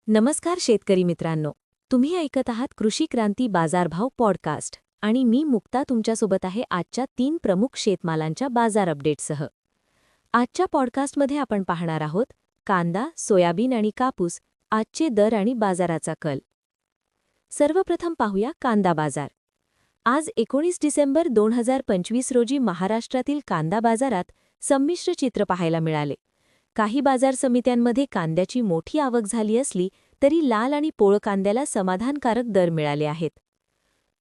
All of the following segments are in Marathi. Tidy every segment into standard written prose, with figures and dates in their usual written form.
नमस्कार शेतकरी मित्रांनो, तुम्ही ऐकत आहात कृषी क्रांती बाजारभाव पॉडकास्ट आणि मी मुक्ता तुमच्यासोबत आहे आजच्या 3 प्रमुख शेतमालांच्या बाजार अपडेटसह. आजच्या पॉडकास्टमध्ये आपण पाहणार आहोत कांदा, सोयाबीन आणि कापूस आजचे दर आणि बाजाराचा कल. सर्वप्रथम पाहूया कांदा बाजार. आज 19 डिसेंबर 2025 रोजी महाराष्ट्रातील कांदा बाजारात संमिश्र चित्र पाहायला मिळाले. काही बाजार समित्यांमध्ये कांद्याची मोठी आवक झाली असली तरी लाल आणि पोळ कांद्याला समाधानकारक दर मिळाले आहेत.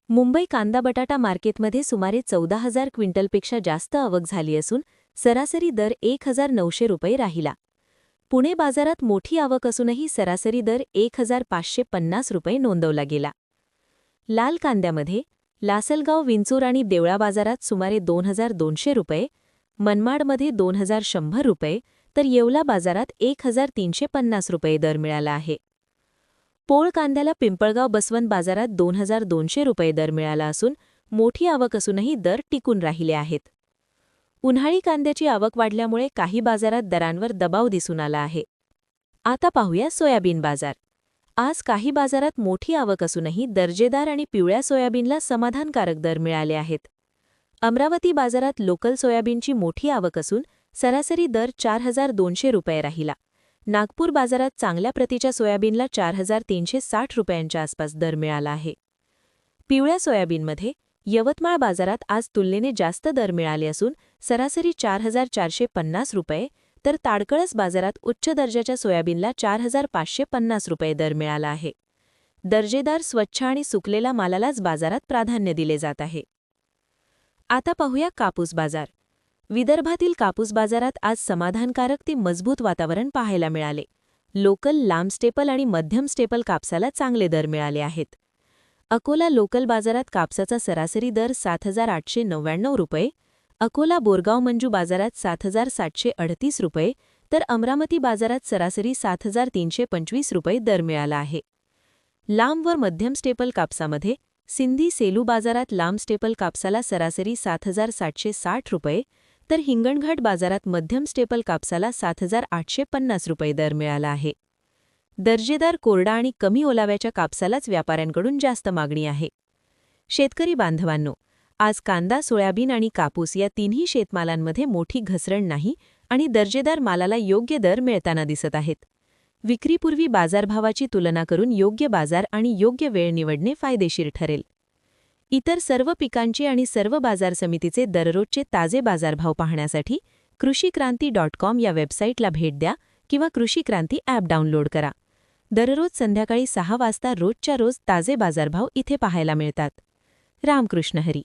मुंबई कांदा बटाटा मार्केटमध्ये सुमारे 14,000 क्विंटलपेक्षा जास्त आवक झाली असून सरासरी दर 1,900 रुपये राहिला. पुणे बाजारात मोठी आवक असूनही सरासरी दर 1,550 रुपये नोंदवला गेला. लाल कांद्यामध्ये लासलगाव, विंचूर आणि देवळा बाजारात सुमारे 2,200 रुपये, मनमाडमध्ये 2,100 रुपये तर येवला बाजारात 1,350 रुपये दर मिळाला आहे. पोळ कांद्याला पिंपळगाव बसवंत बाजारात 2,200 रुपये दर मिळाला असून मोठी आवक असूनही दर टिकून राहिले आहेत. उन्हाळी कांद्याची आवक वाढल्यामुळे काही बाजारात दरांवर दबाव दिसून आला आहे. आता पाहूया सोयाबीन बाजार. आज काही बाजारात मोठी आवक असूनही दर्जेदार आणि पिवळ्या सोयाबीनला समाधानकारक दर मिळाले आहेत. अमरावती बाजारात लोकल सोयाबीनची मोठी आवक असून सरासरी दर 4,200 रुपये राहिला. नागपूर बाजारात चांगल्या प्रतीच्या सोयाबीनला 4,360 रुपयांच्या आसपास दर मिळाला आहे. पिवळ्या सोयाबीनमध्ये यवतमाळ बाजारात आज तुलनेने जास्त दर मिळाले असून सरासरी 4,450 रुपये तर ताडकळस बाजारात उच्च दर्जाच्या सोयाबीनला 4,550 रुपये दर मिळाला आहे. दर्जेदार, स्वच्छ आणि सुकलेला मालालाच बाजारात प्राधान्य दिले जात आहे. आता पाहूया कापूस बाजार. विदर्भातील कापूस बाजारात आज समाधानकारक ते मजबूत वातावरण पाहायला मिळाले. लोकल, लांब स्टेपल आणि मध्यम स्टेपल कापसाला चांगले दर मिळाले आहेत. अकोला लोकल बाजारात कापसाचा सरासरी दर 7,899 रुपये, अकोला बोरगाव मंजू बाजारात 7,738 रुपये तर अमरावती बाजारात सरासरी 7,325 रुपये दर मिळाला आहे. लांब व मध्यम स्टेपल कापसामध्ये सिंधी सेलू बाजारात लांब स्टेपल कापसाला सरासरी 7,760 रुपये तर हिंगणघाट बाजारात मध्यम स्टेपल कापसाला 7,850 रुपये दर मिळाला आहे. दर्जेदार, कोरडा आणि कमी ओलाव्याच्या कापसालाच व्यापाऱ्यांकडून जास्त मागणी आहे. शेतकरी बांधवांनो, आज कांदा, सोयाबीन आणि कापूस या तिन्ही शेतमालांमध्ये मोठी घसरण नाही आणि दर्जेदार मालाला योग्य दर मिळताना दिसत आहेत. विक्रीपूर्वी बाजारभावाची तुलना करून योग्य बाजार आणि योग्य वेळ निवडणे फायदेशीर ठरेल. इतर सर्व पिकांचे आणि सर्व बाजार समितीचे दररोजचे ताजे बाजारभाव पाहण्यासाठी कृषीक्रांती.com या वेबसाईटला भेट द्या किंवा कृषी क्रांती ॲप डाउनलोड करा. दररोज संध्याकाळी 6 वाजता रोजच्या रोज ताजे बाजारभाव इथे पाहायला मिळतात. रामकृष्ण हरी.